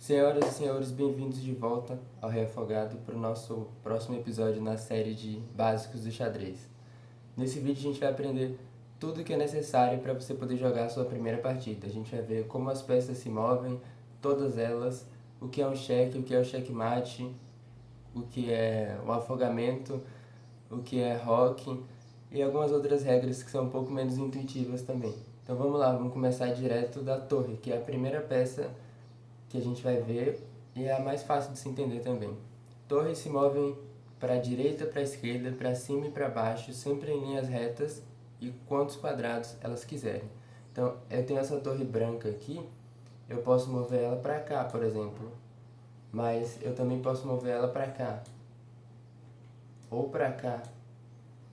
Senhoras e senhores, bem-vindos de volta ao Rei Afogado para o nosso próximo episódio na série de Básicos do Xadrez. Nesse vídeo a gente vai aprender tudo o que é necessário para você poder jogar a sua primeira partida. A gente vai ver como as peças se movem, todas elas, o que é um cheque, o que é o checkmate, o que é o afogamento, o que é rock e algumas outras regras que são um pouco menos intuitivas também. Então vamos lá, vamos começar direto da torre, que é a primeira peça que a gente vai ver e é a mais fácil de se entender também. Torres se movem para a direita, para a esquerda, para cima e para baixo, sempre em linhas retas e quantos quadrados elas quiserem. Então, eu tenho essa torre branca aqui, eu posso mover ela para cá, por exemplo, mas eu também posso mover ela para cá ou para cá.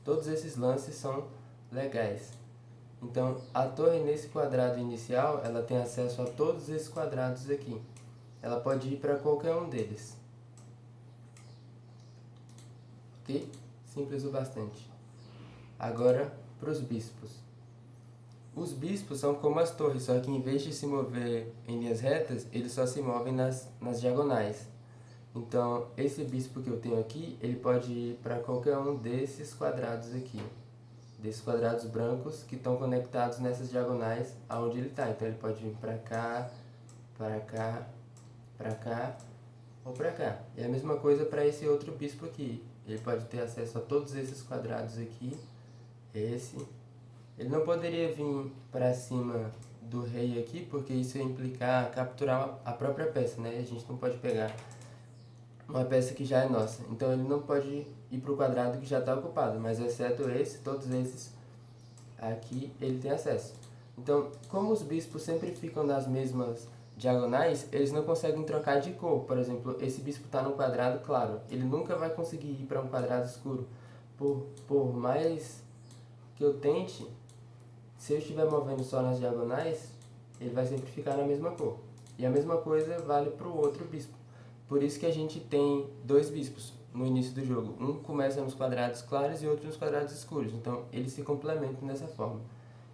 Todos esses lances são legais. Então, a torre nesse quadrado inicial, ela tem acesso a todos esses quadrados aqui. Ela pode ir para qualquer um deles. Ok? Simples o bastante. Agora, para os bispos. Os bispos são como as torres, só que em vez de se mover em linhas retas, eles só se movem nas diagonais. Então, esse bispo que eu tenho aqui, ele pode ir para qualquer um desses quadrados aqui. Desses quadrados brancos que estão conectados nessas diagonais aonde ele está. Então ele pode vir para cá, para cá, para cá ou para cá. E a mesma coisa para esse outro bispo aqui. Ele pode ter acesso a todos esses quadrados aqui. Esse. Ele não poderia vir para cima do rei aqui, porque isso ia implicar capturar a própria peça, né? A gente não pode pegar uma peça que já é nossa. Então ele não pode ir para o quadrado que já está ocupado, mas exceto esse, todos esses aqui ele tem acesso. Então, como os bispos sempre ficam nas mesmas diagonais, eles não conseguem trocar de cor. Por exemplo, esse bispo está no quadrado claro, ele nunca vai conseguir ir para um quadrado escuro. Por mais que eu tente, se eu estiver movendo só nas diagonais, ele vai sempre ficar na mesma cor. E a mesma coisa vale para o outro bispo. Por isso que a gente tem dois bispos no início do jogo. Um começa nos quadrados claros e outro nos quadrados escuros. Então, eles se complementam dessa forma.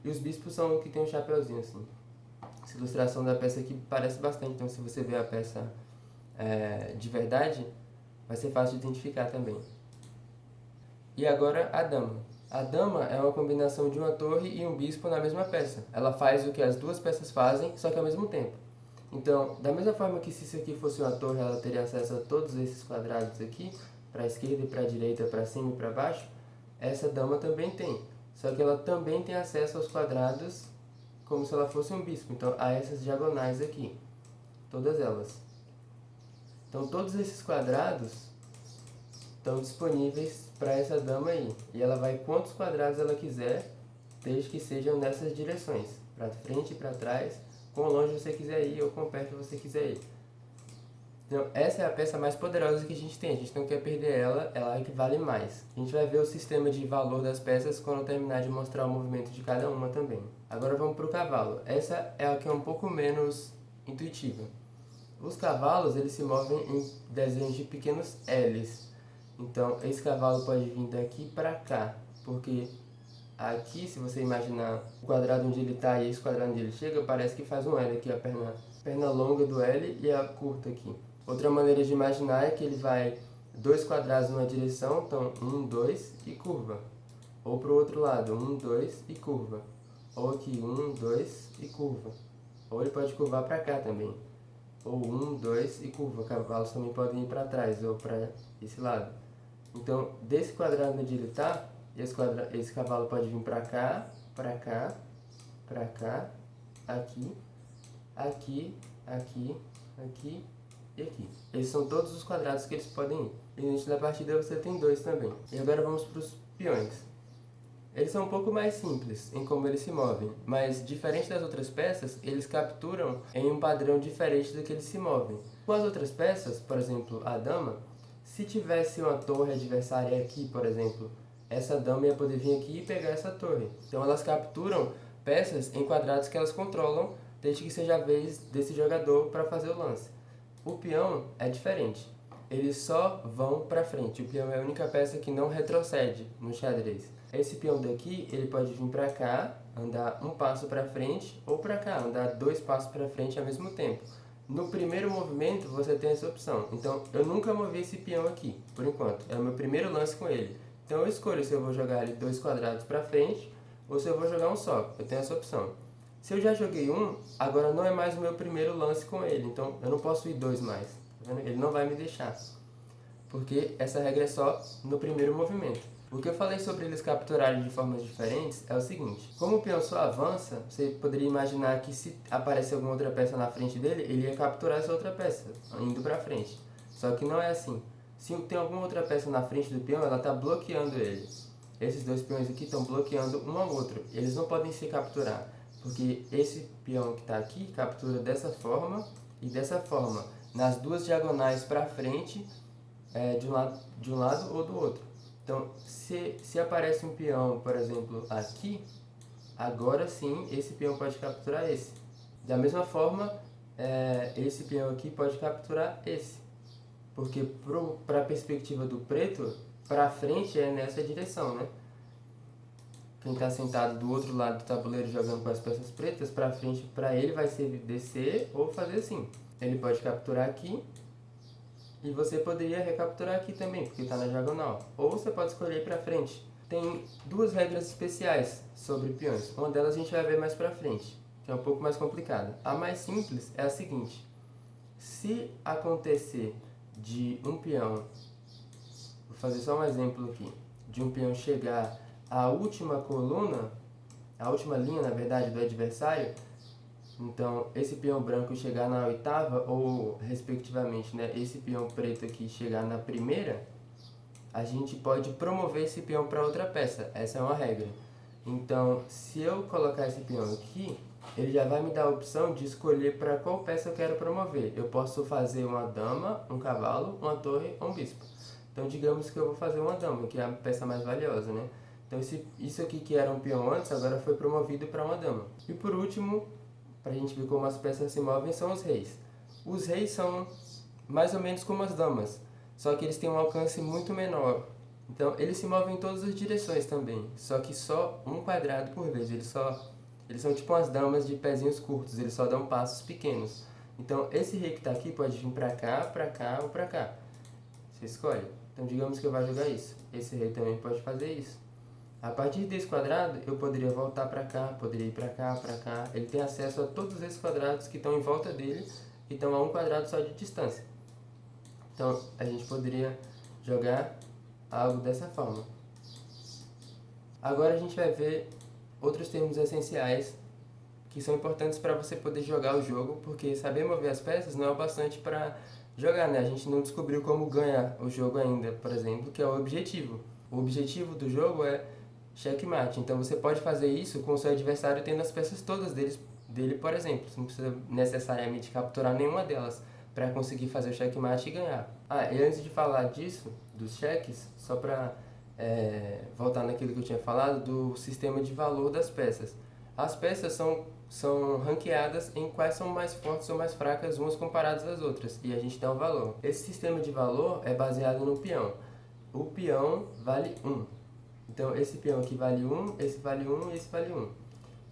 E os bispos são o que tem um chapeuzinho assim. Essa ilustração da peça aqui parece bastante. Então, se você ver a peça de verdade, vai ser fácil de identificar também. E agora a dama. A dama é uma combinação de uma torre e um bispo na mesma peça. Ela faz o que as duas peças fazem, só que ao mesmo tempo. Então, da mesma forma que se isso aqui fosse uma torre, ela teria acesso a todos esses quadrados aqui, para a esquerda e para a direita, para cima e para baixo, essa dama também tem. Só que ela também tem acesso aos quadrados como se ela fosse um bispo. Então, a essas diagonais aqui, todas elas. Então, todos esses quadrados estão disponíveis para essa dama aí. E ela vai quantos quadrados ela quiser, desde que sejam nessas direções, para frente e para trás, quão longe você quiser ir ou quão perto você quiser ir. Então, essa é a peça mais poderosa que a gente tem. A gente não quer perder ela, ela é que vale mais. A gente vai ver o sistema de valor das peças quando eu terminar de mostrar o movimento de cada uma também. Agora vamos para o cavalo. Essa é a que é um pouco menos intuitiva. Os cavalos, eles se movem em desenhos de pequenos L's. Então, esse cavalo pode vir daqui para cá, porque aqui, se você imaginar o quadrado onde ele está e esse quadrado onde ele chega, parece que faz um L aqui, a perna longa do L e a curta aqui. Outra maneira de imaginar é que ele vai dois quadrados numa direção, então 1, 2 e curva. Ou para o outro lado, 1, 2 e curva. Ou aqui, 1, 2 e curva. Ou ele pode curvar para cá também. Ou 1, 2 e curva. Cavalos também podem ir para trás ou para esse lado. Então, desse quadrado onde ele está, esse cavalo pode vir para cá, para cá, para cá, aqui, aqui, aqui, aqui e aqui. Esses são todos os quadrados que eles podem ir. E no início da partida você tem dois também. E agora vamos para os peões. Eles são um pouco mais simples em como eles se movem, mas diferente das outras peças, eles capturam em um padrão diferente do que eles se movem. Com as outras peças, por exemplo, a dama, se tivesse uma torre adversária aqui, por exemplo, essa dama ia poder vir aqui e pegar essa torre. Então elas capturam peças em quadrados que elas controlam, desde que seja a vez desse jogador para fazer o lance. O peão é diferente. Eles só vão para frente. O peão é a única peça que não retrocede no xadrez. Esse peão daqui, ele pode vir para cá, andar um passo para frente, ou para cá, andar dois passos para frente ao mesmo tempo. No primeiro movimento você tem essa opção. Então eu nunca movi esse peão aqui, por enquanto. É o meu primeiro lance com ele. Então eu escolho se eu vou jogar ele 2 quadrados para frente ou se eu vou jogar um só. Eu tenho essa opção. Se eu já joguei um, agora não é mais o meu primeiro lance com ele. Então eu não posso ir 2 mais. Tá vendo? Ele não vai me deixar. Porque essa regra é só no primeiro movimento. O que eu falei sobre eles capturarem de formas diferentes é o seguinte: como o peão só avança, você poderia imaginar que se aparecer alguma outra peça na frente dele, ele ia capturar essa outra peça, indo pra frente. Só que não é assim. Se tem alguma outra peça na frente do peão, ela está bloqueando ele. Esses dois peões aqui estão bloqueando um ao outro. Eles não podem se capturar, porque esse peão que está aqui captura dessa forma e dessa forma, nas duas diagonais para frente, de um lado ou do outro. Então, se aparece um peão, por exemplo, aqui, agora sim esse peão pode capturar esse. Da mesma forma, esse peão aqui pode capturar esse. Porque para a perspectiva do preto, para frente é nessa direção, né? Quem está sentado do outro lado do tabuleiro jogando com as peças pretas, para frente para ele vai ser descer ou fazer assim. Ele pode capturar aqui. E você poderia recapturar aqui também, porque está na diagonal. Ou você pode escolher ir para frente. Tem duas regras especiais sobre peões. Uma delas a gente vai ver mais para frente, que é um pouco mais complicada. A mais simples é a seguinte: se acontecer de um peão, vou fazer só um exemplo aqui, de um peão chegar à última coluna, a última linha, na verdade, do adversário. Então, esse peão branco chegar na oitava, ou, respectivamente, né, esse peão preto aqui chegar na primeira, a gente pode promover esse peão para outra peça. Essa é uma regra. Então, se eu colocar esse peão aqui, ele já vai me dar a opção de escolher para qual peça eu quero promover. Eu posso fazer uma dama, um cavalo, uma torre ou um bispo. Então, digamos que eu vou fazer uma dama, que é a peça mais valiosa, né? Então, isso aqui que era um peão antes, agora foi promovido para uma dama. E por último, para a gente ver como as peças se movem, são os reis. Os reis são mais ou menos como as damas, só que eles têm um alcance muito menor. Então, eles se movem em todas as direções também, só que só um quadrado por vez. Eles são tipo umas damas de pezinhos curtos, eles só dão passos pequenos. Então, esse rei que está aqui pode vir para cá ou para cá. Você escolhe. Então, digamos que eu vou jogar isso. Esse rei também pode fazer isso. A partir desse quadrado, eu poderia voltar para cá, poderia ir para cá, para cá. Ele tem acesso a todos esses quadrados que estão em volta dele e estão a um quadrado só de distância. Então, a gente poderia jogar algo dessa forma. Agora a gente vai ver outros termos essenciais que são importantes para você poder jogar o jogo, porque saber mover as peças não é o bastante para jogar, né? A gente não descobriu como ganhar o jogo ainda, por exemplo, que é o objetivo. O objetivo do jogo é checkmate. Então você pode fazer isso com o seu adversário tendo as peças todas dele, por exemplo. Você não precisa necessariamente capturar nenhuma delas para conseguir fazer o checkmate e ganhar. E antes de falar disso, dos cheques, só para voltar naquilo que eu tinha falado, do sistema de valor das peças. As peças são ranqueadas em quais são mais fortes ou mais fracas umas comparadas às outras, e a gente dá um valor. Esse sistema de valor é baseado no peão. O peão vale 1. Então, esse peão aqui vale 1, esse vale 1 e esse vale 1.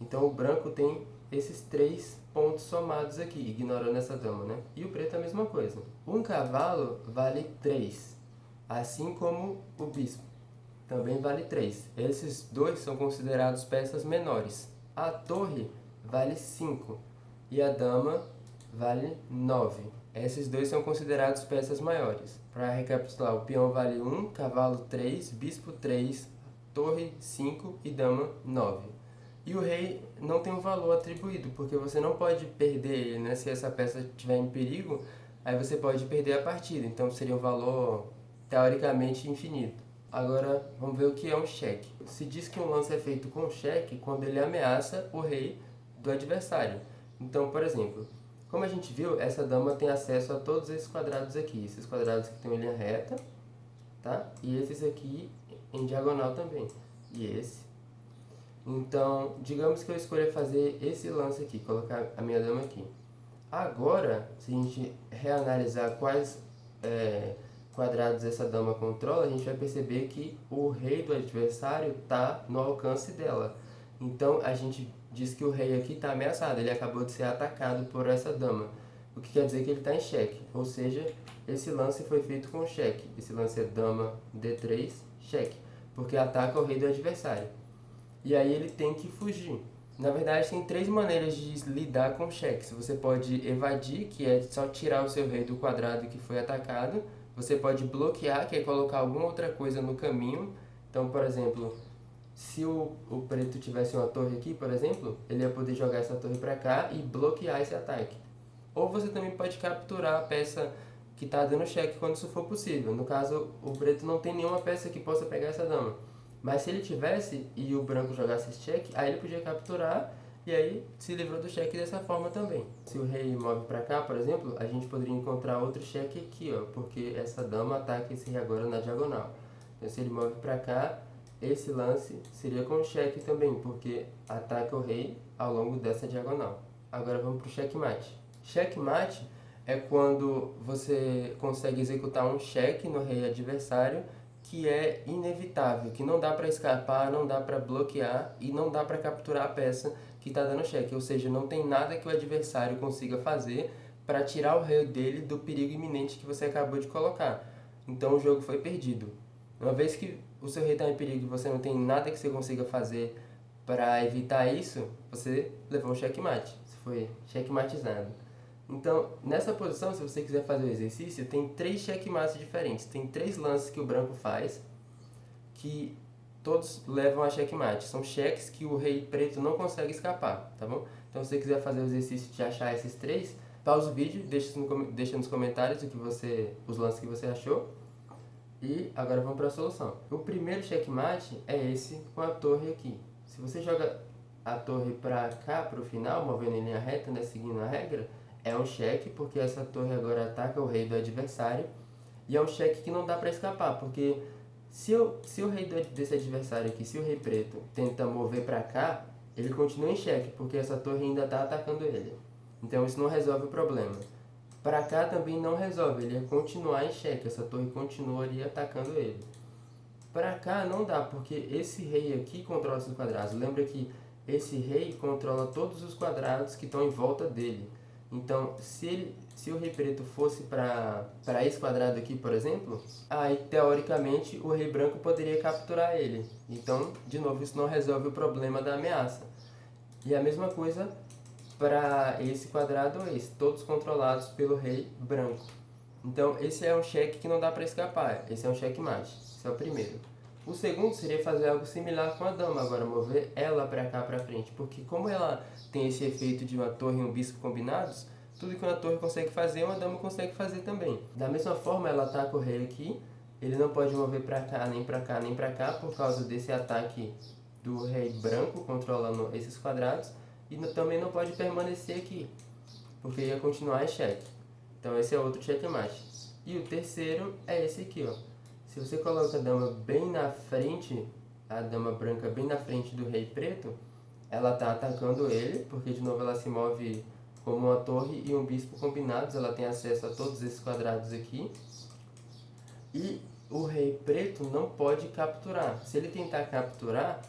Então, o branco tem esses 3 pontos somados aqui, ignorando essa dama, né? E o preto é a mesma coisa. Um cavalo vale 3, assim como o bispo também vale 3. Esses dois são considerados peças menores. A torre vale 5 e a dama vale 9. Esses dois são considerados peças maiores. Para recapitular, o peão vale 1, cavalo 3, bispo 3, torre 5 e dama 9. E o rei não tem um valor atribuído, porque você não pode perder ele, né? Se essa peça estiver em perigo, aí você pode perder a partida. Então seria um valor teoricamente infinito. Agora vamos ver o que é um cheque. Se diz que um lance é feito com cheque quando ele ameaça o rei do adversário. Então, por exemplo, como a gente viu, essa dama tem acesso a todos esses quadrados aqui. Esses quadrados que estão em linha reta, tá? E esses aqui em diagonal também. E esse. Então, digamos que eu escolha fazer esse lance aqui, colocar a minha dama aqui. Agora, se a gente reanalisar quais quadrados essa dama controla, a gente vai perceber que o rei do adversário está no alcance dela. Então, a gente diz que o rei aqui está ameaçado, ele acabou de ser atacado por essa dama. o que quer dizer que ele está em xeque, ou seja, esse lance foi feito com xeque. Esse lance é dama D3, xeque, porque ataca o rei do adversário. E aí ele tem que fugir. Na verdade, tem 3 maneiras de lidar com cheques. Você pode evadir, que é só tirar o seu rei do quadrado que foi atacado. Você pode bloquear, que é colocar alguma outra coisa no caminho. Então, por exemplo, se o preto tivesse uma torre aqui, por exemplo, ele ia poder jogar essa torre para cá e bloquear esse ataque. Ou você também pode capturar a peça que está dando cheque quando isso for possível. No caso, o preto não tem nenhuma peça que possa pegar essa dama. Mas se ele tivesse e o branco jogasse esse cheque, aí ele podia capturar e aí se livrou do cheque dessa forma também. Se o rei move para cá, por exemplo, a gente poderia encontrar outro cheque aqui, ó, porque essa dama ataca esse rei agora na diagonal. Então se ele move para cá, esse lance seria com cheque também, porque ataca o rei ao longo dessa diagonal. Agora vamos para o checkmate. Checkmate é quando você consegue executar um cheque no rei adversário que é inevitável, que não dá para escapar, não dá para bloquear e não dá para capturar a peça que está dando cheque. Ou seja, não tem nada que o adversário consiga fazer para tirar o rei dele do perigo iminente que você acabou de colocar. Então o jogo foi perdido. Uma vez que o seu rei está em perigo e você não tem nada que você consiga fazer para evitar isso, você levou um checkmate. Você foi checkmatizado. Então, nessa posição, se você quiser fazer o exercício, tem 3 checkmates diferentes. Tem 3 lances que o branco faz, que todos levam a checkmate. São cheques que o rei preto não consegue escapar, tá bom? Então, se você quiser fazer o exercício de achar esses 3, pausa o vídeo, deixa nos comentários os lances que você achou. E agora vamos para a solução. O primeiro checkmate é esse com a torre aqui. Se você joga a torre para cá, para o final, movendo em linha reta, né, seguindo a regra, é um cheque, porque essa torre agora ataca o rei do adversário. E é um cheque que não dá para escapar, porque se o rei desse adversário aqui, se o rei preto tenta mover para cá, ele continua em cheque, porque essa torre ainda está atacando ele. Então isso não resolve o problema. Para cá também não resolve, ele ia continuar em cheque, essa torre continuaria atacando ele. Para cá não dá, porque esse rei aqui controla esses quadrados. Lembra que esse rei controla todos os quadrados que estão em volta dele. Então, se o rei preto fosse para esse quadrado aqui, por exemplo, aí teoricamente o rei branco poderia capturar ele. Então, de novo, isso não resolve o problema da ameaça. E a mesma coisa para esse quadrado ou esse, todos controlados pelo rei branco. Então, esse é um cheque que não dá para escapar, esse é um checkmate, esse é o primeiro. O segundo seria fazer algo similar com a dama, agora mover ela para cá para frente, porque como ela tem esse efeito de uma torre e um bispo combinados, tudo que uma torre consegue fazer, uma dama consegue fazer também. Da mesma forma, ela ataca o rei aqui, ele não pode mover para cá, nem para cá, nem para cá, por causa desse ataque do rei branco controlando esses quadrados, e também não pode permanecer aqui, porque ia continuar em cheque. Então esse é outro checkmate. E o terceiro é esse aqui, ó. Se você coloca a dama bem na frente, a dama branca bem na frente do rei preto, ela está atacando ele, porque de novo ela se move como uma torre e um bispo combinados, ela tem acesso a todos esses quadrados aqui. E o rei preto não pode capturar. Se ele tentar capturar,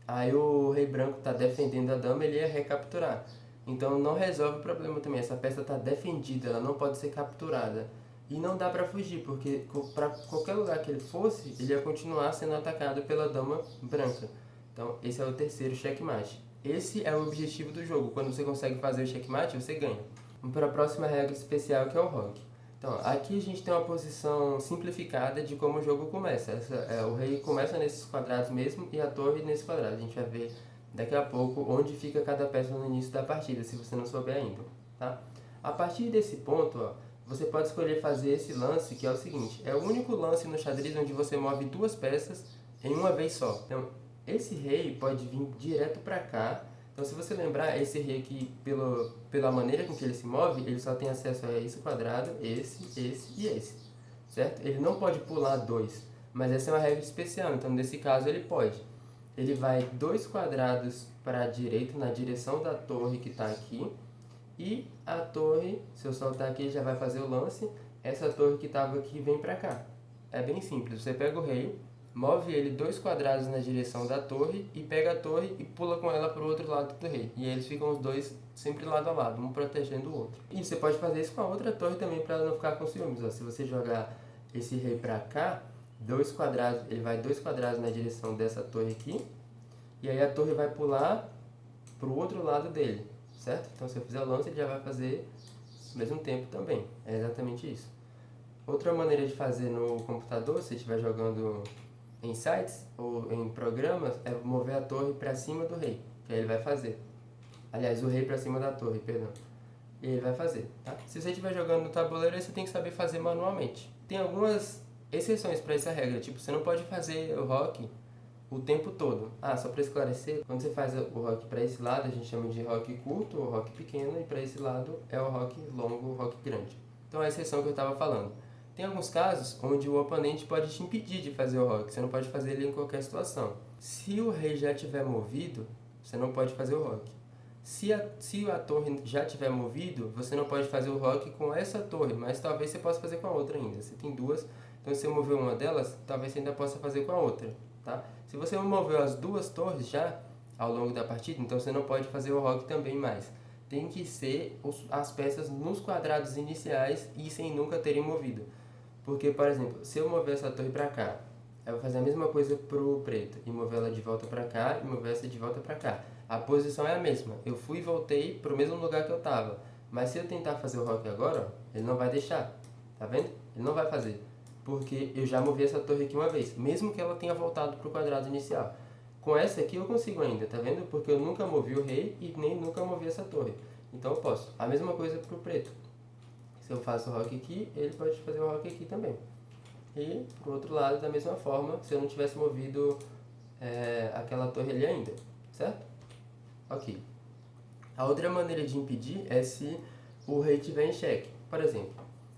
aí o rei branco está defendendo a dama, ele ia recapturar. Então não resolve o problema também, essa peça está defendida, ela não pode ser capturada. E não dá para fugir, porque para qualquer lugar que ele fosse, ele ia continuar sendo atacado pela dama branca. Então esse é o terceiro checkmate. Esse é o objetivo do jogo, quando você consegue fazer o checkmate, você ganha. Vamos para a próxima regra especial, que é o rock. Então, aqui a gente tem uma posição simplificada de como o jogo começa. O rei começa nesses quadrados mesmo e a torre nesse quadrado. A gente vai ver daqui a pouco onde fica cada peça no início da partida, se você não souber ainda. Tá? A partir desse ponto, ó, você pode escolher fazer esse lance, que é o seguinte. É o único lance no xadrez onde você move 2 peças em uma vez só. Então, esse rei pode vir direto para cá. Então, se você lembrar, esse rei aqui, pela maneira com que ele se move, ele só tem acesso a esse quadrado, esse e esse, certo? Ele não pode pular 2, mas essa é uma regra especial, então nesse caso ele pode. Ele vai 2 quadrados para a direita, na direção da torre que está aqui, e a torre, se eu soltar aqui, já vai fazer o lance, essa torre que estava aqui vem para cá. É bem simples, você pega o rei, move ele 2 quadrados na direção da torre e pega a torre e pula com ela para o outro lado do rei. E aí eles ficam os dois sempre lado a lado, um protegendo o outro. E você pode fazer isso com a outra torre também para ela não ficar com ciúmes. Ó. Se você jogar esse rei para cá, 2 quadrados, ele vai 2 quadrados na direção dessa torre aqui. E aí a torre vai pular para o outro lado dele, certo? Então se eu fizer o lance, ele já vai fazer ao mesmo tempo também. É exatamente isso. Outra maneira de fazer no computador, se estiver jogando em sites ou em programas, é mover a torre para cima do rei, que aí ele vai fazer. Aliás, o rei para cima da torre, perdão. E ele vai fazer, tá? Se você estiver jogando no tabuleiro, aí você tem que saber fazer manualmente. Tem algumas exceções para essa regra, tipo, você não pode fazer o rock o tempo todo. Ah, só para esclarecer, quando você faz o rock para esse lado, a gente chama de rock curto ou rock pequeno, e para esse lado é o rock longo ou rock grande. Então é a exceção que eu estava falando. Tem alguns casos onde o oponente pode te impedir de fazer o rock, você não pode fazer ele em qualquer situação. Se o rei já tiver movido, você não pode fazer o rock. Se a torre já tiver movido, você não pode fazer o rock com essa torre, mas talvez você possa fazer com a outra ainda. Você tem duas, então se você mover uma delas, talvez você ainda possa fazer com a outra. Tá? Se você moveu as duas torres já ao longo da partida, então você não pode fazer o rock também mais. Tem que ser as peças nos quadrados iniciais e sem nunca terem movido. Porque, por exemplo, se eu mover essa torre para cá, eu vou fazer a mesma coisa pro preto e mover ela de volta para cá e mover essa de volta para cá. A posição é a mesma. Eu fui e voltei pro mesmo lugar que eu tava. Mas se eu tentar fazer o rock agora, ó, ele não vai deixar. Tá vendo? Ele não vai fazer. Porque eu já movi essa torre aqui uma vez, mesmo que ela tenha voltado para o quadrado inicial. Com essa aqui eu consigo ainda, tá vendo? Porque eu nunca movi o rei e nem nunca movi essa torre. Então eu posso. A mesma coisa para o preto. Se eu faço o rock aqui, ele pode fazer o rock aqui também. E pro outro lado, da mesma forma, se eu não tivesse movido aquela torre ali ainda, certo? Ok. A outra maneira de impedir é se o rei estiver em xeque. Por exemplo,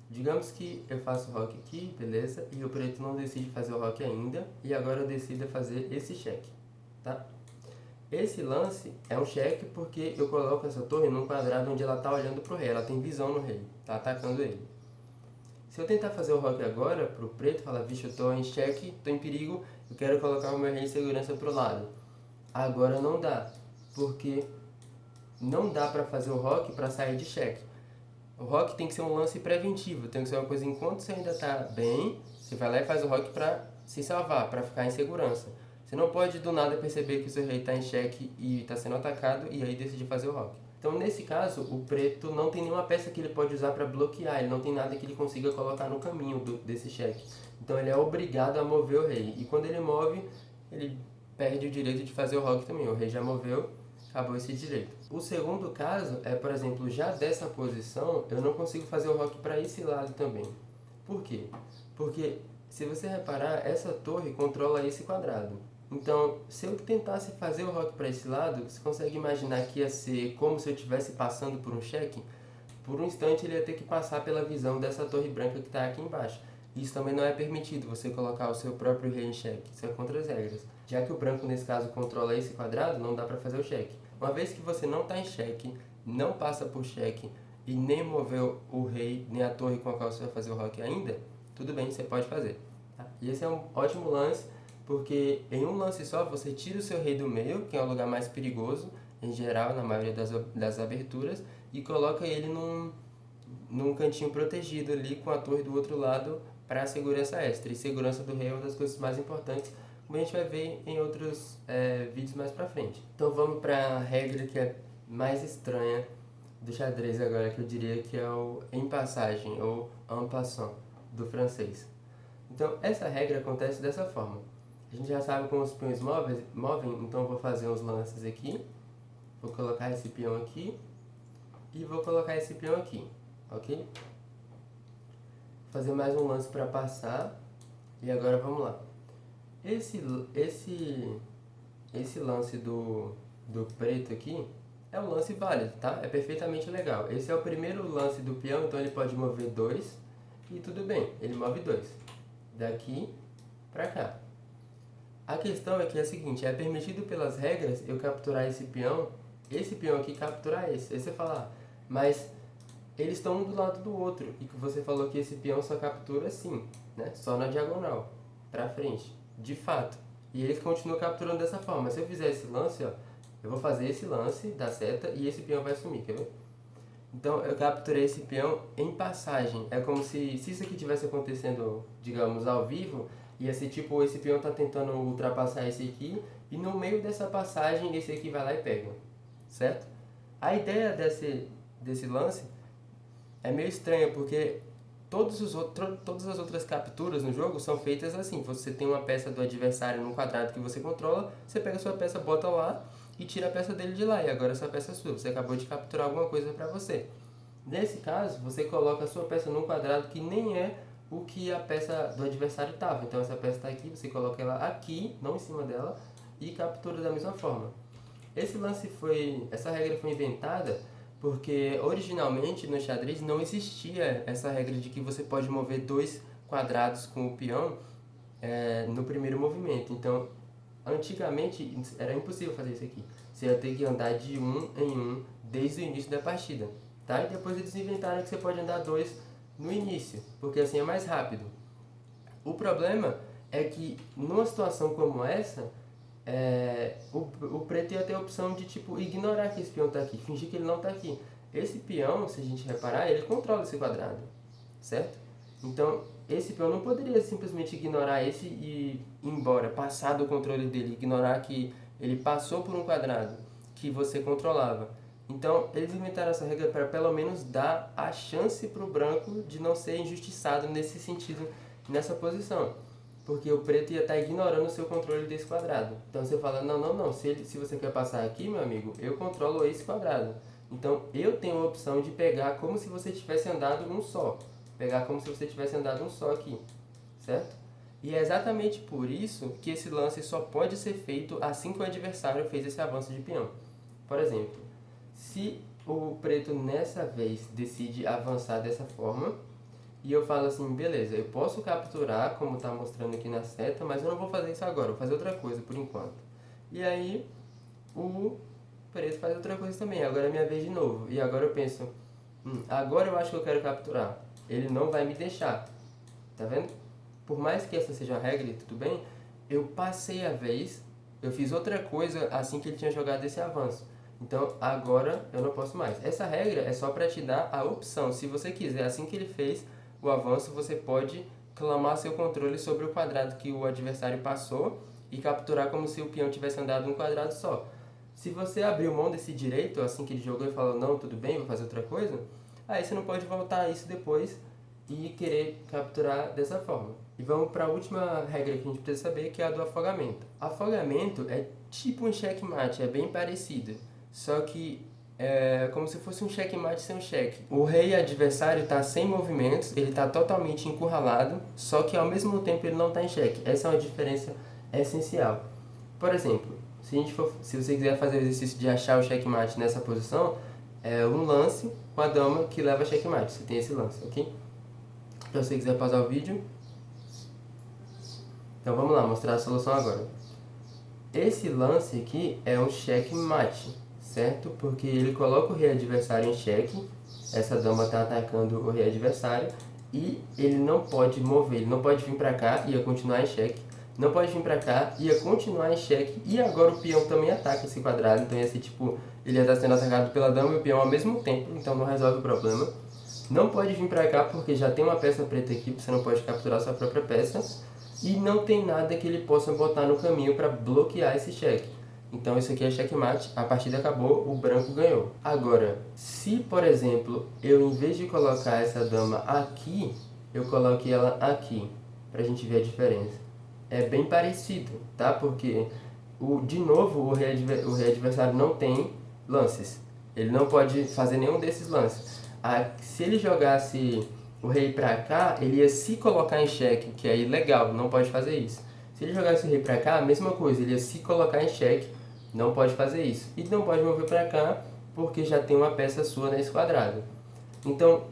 digamos que eu faço o rock aqui, beleza, e o preto não decide fazer o rock ainda, e agora eu decido fazer esse cheque, tá? Esse lance é um cheque porque eu coloco essa torre num quadrado onde ela está olhando pro rei, ela tem visão no rei, tá atacando ele. Se eu tentar fazer o rock agora pro preto, falar, vixe, eu tô em xeque, tô em perigo, eu quero colocar o meu rei em segurança pro lado. Agora não dá, porque não dá pra fazer o rock pra sair de xeque. O rock tem que ser um lance preventivo, tem que ser uma coisa enquanto você ainda tá bem, você vai lá e faz o rock pra se salvar, pra ficar em segurança. Você não pode do nada perceber que o seu rei tá em xeque e tá sendo atacado e aí decidir fazer o rock. Então nesse caso, o preto não tem nenhuma peça que ele pode usar para bloquear, ele não tem nada que ele consiga colocar no caminho desse cheque. Então ele é obrigado a mover o rei. E quando ele move, ele perde o direito de fazer o rock também. O rei já moveu, acabou esse direito. O segundo caso é, por exemplo, já dessa posição, eu não consigo fazer o rock para esse lado também. Por quê? Porque, se você reparar, essa torre controla esse quadrado. Então, se eu tentasse fazer o rock para esse lado, você consegue imaginar que ia ser como se eu estivesse passando por um cheque? Por um instante ele ia ter que passar pela visão dessa torre branca que está aqui embaixo. Isso também não é permitido, você colocar o seu próprio rei em cheque. Isso é contra as regras. Já que o branco, nesse caso, controla esse quadrado, não dá para fazer o cheque. Uma vez que você não está em cheque, não passa por cheque e nem moveu o rei, nem a torre com a qual você vai fazer o rock ainda, tudo bem, você pode fazer. Tá? E esse é um ótimo lance, porque em um lance só você tira o seu rei do meio, que é o lugar mais perigoso, em geral, na maioria das aberturas, e coloca ele num cantinho protegido ali, com a torre do outro lado, para segurança extra. E segurança do rei é uma das coisas mais importantes, como a gente vai ver em outros vídeos mais pra frente. Então vamos para a regra que é mais estranha do xadrez agora, que eu diria que é o en passagem, ou en passant, do francês. Então essa regra acontece dessa forma. A gente já sabe como os peões movem, então eu vou fazer uns lances aqui. Vou colocar esse peão aqui e vou colocar esse peão aqui, ok? Vou fazer mais um lance para passar e agora vamos lá. Esse lance do preto aqui é um lance válido, tá? É perfeitamente legal. Esse é o primeiro lance do peão, então ele pode mover 2 e tudo bem, ele move 2 daqui para cá. A questão é que é a seguinte, é permitido pelas regras eu capturar esse peão aqui capturar esse. Aí você fala, mas eles estão um do lado do outro, e que você falou que esse peão só captura assim, né? Só na diagonal, pra frente, de fato. E ele continua capturando dessa forma. Se eu fizer esse lance, ó, eu vou fazer esse lance da seta e esse peão vai sumir, quer ver? Então eu capturei esse peão em passagem. É como se isso aqui tivesse acontecendo, digamos, ao vivo, ia ser tipo, esse peão tá tentando ultrapassar esse aqui, e no meio dessa passagem esse aqui vai lá e pega, certo? A ideia desse lance é meio estranha, porque todas as outras capturas no jogo são feitas assim. Você tem uma peça do adversário num quadrado que você controla, você pega a sua peça, bota lá e tira a peça dele de lá. E agora essa peça é sua, você acabou de capturar alguma coisa para você. Nesse caso, você coloca a sua peça num quadrado que nem é o que a peça do adversário estava. Então essa peça está aqui, você coloca ela aqui, não em cima dela, e captura da mesma forma. Essa regra foi inventada porque originalmente no xadrez não existia essa regra de que você pode mover 2 quadrados com o peão no primeiro movimento. Então, antigamente era impossível fazer isso aqui. Você ia ter que andar de um em um desde o início da partida, tá? E depois eles inventaram que você pode andar 2 no início, porque assim é mais rápido. O problema é que numa situação como essa, o preto ia ter a opção de tipo ignorar que esse peão está aqui, fingir que ele não está aqui. Esse peão, se a gente reparar, ele controla esse quadrado, certo? Então esse peão não poderia simplesmente ignorar esse e ir embora, passar do controle dele, ignorar que ele passou por um quadrado que você controlava. Então eles inventaram essa regra para pelo menos dar a chance para o branco de não ser injustiçado nesse sentido, nessa posição. Porque o preto ia estar ignorando o seu controle desse quadrado. Então você fala, não, se você quer passar aqui, meu amigo, eu controlo esse quadrado. Então eu tenho a opção de pegar como se você tivesse andado um só. Pegar como se você tivesse andado um só aqui, certo? E é exatamente por isso que esse lance só pode ser feito assim que o adversário fez esse avanço de peão. Por exemplo, se o preto nessa vez decide avançar dessa forma, e eu falo assim, beleza, eu posso capturar, como está mostrando aqui na seta, mas eu não vou fazer isso agora, vou fazer outra coisa por enquanto. E aí, o preto faz outra coisa também, agora é minha vez de novo. E agora eu penso, agora eu acho que eu quero capturar. Ele não vai me deixar, tá vendo? Por mais que essa seja a regra e tudo bem, eu passei a vez, eu fiz outra coisa assim que ele tinha jogado esse avanço. Então agora eu não posso mais. Essa regra é só para te dar a opção. Se você quiser, assim que ele fez o avanço, você pode clamar seu controle sobre o quadrado que o adversário passou e capturar como se o peão tivesse andado um quadrado só. Se você abriu mão desse direito, assim que ele jogou e falou, não, tudo bem, vou fazer outra coisa, aí você não pode voltar a isso depois e querer capturar dessa forma. E vamos para a última regra que a gente precisa saber, que é a do afogamento. Afogamento é tipo um checkmate, é bem parecido, só que é como se fosse um checkmate sem um cheque. O rei adversário está sem movimentos, ele está totalmente encurralado, só que ao mesmo tempo ele não está em cheque. Essa é uma diferença essencial. Por exemplo, se você quiser fazer o exercício de achar o checkmate nessa posição, é um lance com a dama que leva a checkmate. Você tem esse lance, ok? Se você quiser pausar o vídeo. Então vamos lá, mostrar a solução agora. Esse lance aqui é um checkmate, certo? Porque ele coloca o rei adversário em xeque, essa dama está atacando o rei adversário, e ele não pode mover, ele não pode vir para cá e ia continuar em xeque, não pode vir para cá e ia continuar em xeque, e agora o peão também ataca esse quadrado, então ia ser tipo, ele ia estar sendo atacado pela dama e o peão ao mesmo tempo, então não resolve o problema. Não pode vir para cá porque já tem uma peça preta aqui, você não pode capturar sua própria peça, e não tem nada que ele possa botar no caminho para bloquear esse cheque. Então isso aqui é checkmate, a partida acabou, o branco ganhou. Agora, se por exemplo, eu em vez de colocar essa dama aqui, eu coloquei ela aqui, pra gente ver a diferença. É bem parecido, tá? Porque, de novo, o rei adversário não tem lances. Ele não pode fazer nenhum desses lances. Se ele jogasse o rei pra cá, ele ia se colocar em xeque, que é ilegal, não pode fazer isso. Se ele jogasse o rei pra cá, a mesma coisa, ele ia se colocar em xeque, não pode fazer isso. E não pode mover pra cá, porque já tem uma peça sua nesse quadrado. Então,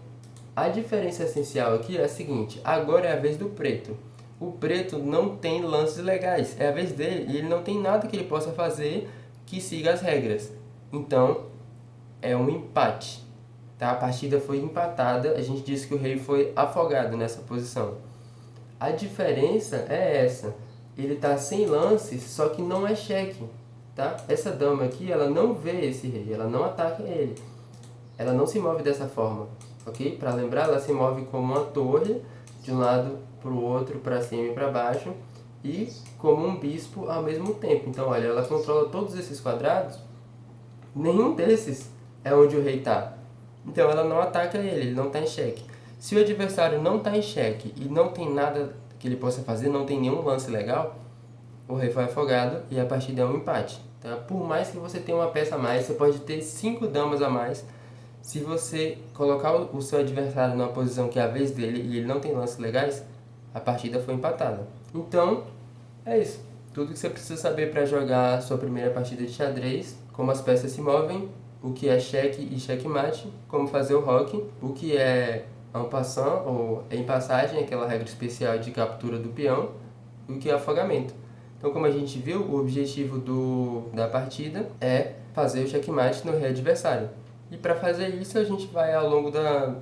a diferença essencial aqui é a seguinte, agora é a vez do preto. O preto não tem lances legais, é a vez dele, e ele não tem nada que ele possa fazer que siga as regras. Então, é um empate. Tá? A partida foi empatada, a gente disse que o rei foi afogado nessa posição. A diferença é essa. ele tá sem lances, só que não é cheque, tá? Essa dama aqui, ela não vê esse rei, ela não ataca ele. Ela não se move dessa forma, ok? Para lembrar, ela se move como uma torre, de um lado para o outro, para cima e para baixo, e como um bispo ao mesmo tempo. Então, olha, ela controla todos esses quadrados, nenhum desses é onde o rei está. Então, ela não ataca ele não está em xeque. Se o adversário não está em xeque e não tem nada que ele possa fazer, não tem nenhum lance legal, o rei foi afogado e a partida é um empate. Tá? Por mais que você tenha uma peça a mais, você pode ter 5 damas a mais. Se você colocar o seu adversário numa posição que é a vez dele e ele não tem lances legais, a partida foi empatada. Então, é isso. Tudo que você precisa saber para jogar a sua primeira partida de xadrez, como as peças se movem, o que é cheque e checkmate, como fazer o roque, o que é en passant ou em passagem, aquela regra especial de captura do peão, e o que é afogamento. Então, como a gente viu, o objetivo da partida é fazer o checkmate no rei adversário. E para fazer isso, a gente vai ao longo da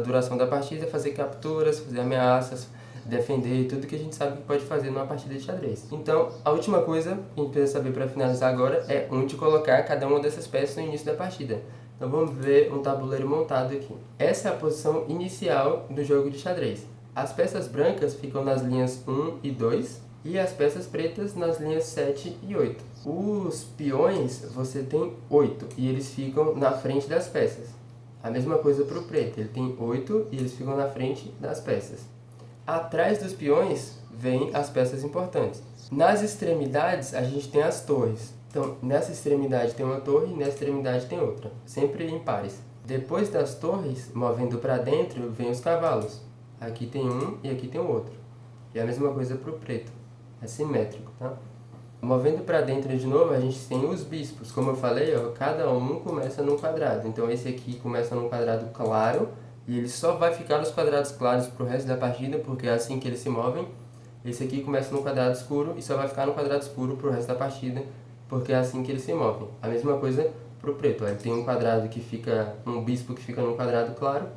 duração da partida fazer capturas, fazer ameaças, defender, tudo que a gente sabe que pode fazer numa partida de xadrez. Então, a última coisa que a gente precisa saber para finalizar agora é onde colocar cada uma dessas peças no início da partida. Então vamos ver um tabuleiro montado aqui. Essa é a posição inicial do jogo de xadrez. As peças brancas ficam nas linhas 1 e 2 e as peças pretas nas linhas 7 e 8. Os peões você tem 8 e eles ficam na frente das peças. A mesma coisa para o preto, ele tem 8 e eles ficam na frente das peças. Atrás dos peões vêm as peças importantes. Nas extremidades a gente tem as torres. Então, nessa extremidade tem uma torre e nessa extremidade tem outra, sempre em pares. Depois das torres, movendo para dentro, vem os cavalos. Aqui tem um e aqui tem o outro. E a mesma coisa para o preto, é simétrico, tá? Movendo para dentro de novo, a gente tem os bispos. Como eu falei, ó, cada um começa num quadrado. Então, esse aqui começa num quadrado claro e ele só vai ficar nos quadrados claros para o resto da partida, porque é assim que eles se movem. Esse aqui começa num quadrado escuro e só vai ficar no quadrado escuro para o resto da partida, porque é assim que eles se movem. A mesma coisa para o preto. Ele tem um quadrado que fica, um bispo que fica num quadrado claro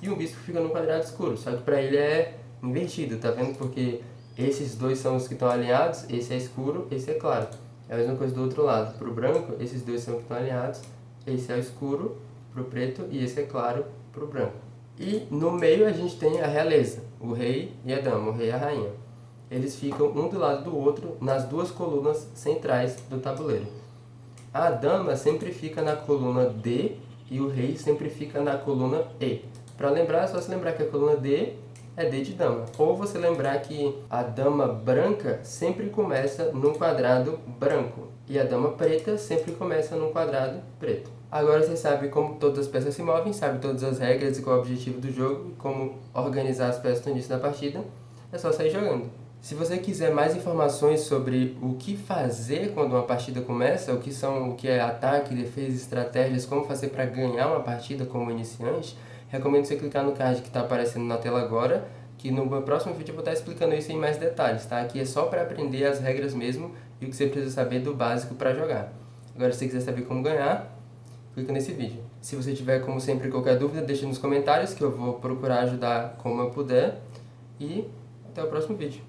e um bispo que fica num quadrado escuro. Só que para ele é invertido, tá vendo? Porque esses dois são os que estão alinhados, esse é escuro, esse é claro. É a mesma coisa do outro lado. Para o branco, esses dois são os que estão alinhados, esse é o escuro para o preto e esse é claro para o branco. E no meio a gente tem a realeza, o rei e a dama, o rei e a rainha. Eles ficam um do lado do outro nas duas colunas centrais do tabuleiro. A dama sempre fica na coluna D e o rei sempre fica na coluna E. Para lembrar, é só se lembrar que a coluna D é D de dama. Ou você lembrar que a dama branca sempre começa num quadrado branco e a dama preta sempre começa num quadrado preto. Agora você sabe como todas as peças se movem, sabe todas as regras e qual é o objetivo do jogo, como organizar as peças no início da partida. É só sair jogando. Se você quiser mais informações sobre o que fazer quando uma partida começa, o que é ataque, defesa, estratégias, como fazer para ganhar uma partida como iniciante, recomendo você clicar no card que está aparecendo na tela agora, que no meu próximo vídeo eu vou estar explicando isso em mais detalhes, tá? Aqui é só para aprender as regras mesmo e o que você precisa saber do básico para jogar. Agora, se você quiser saber como ganhar, clica nesse vídeo. Se você tiver, como sempre, qualquer dúvida, deixa nos comentários que eu vou procurar ajudar como eu puder. E até o próximo vídeo.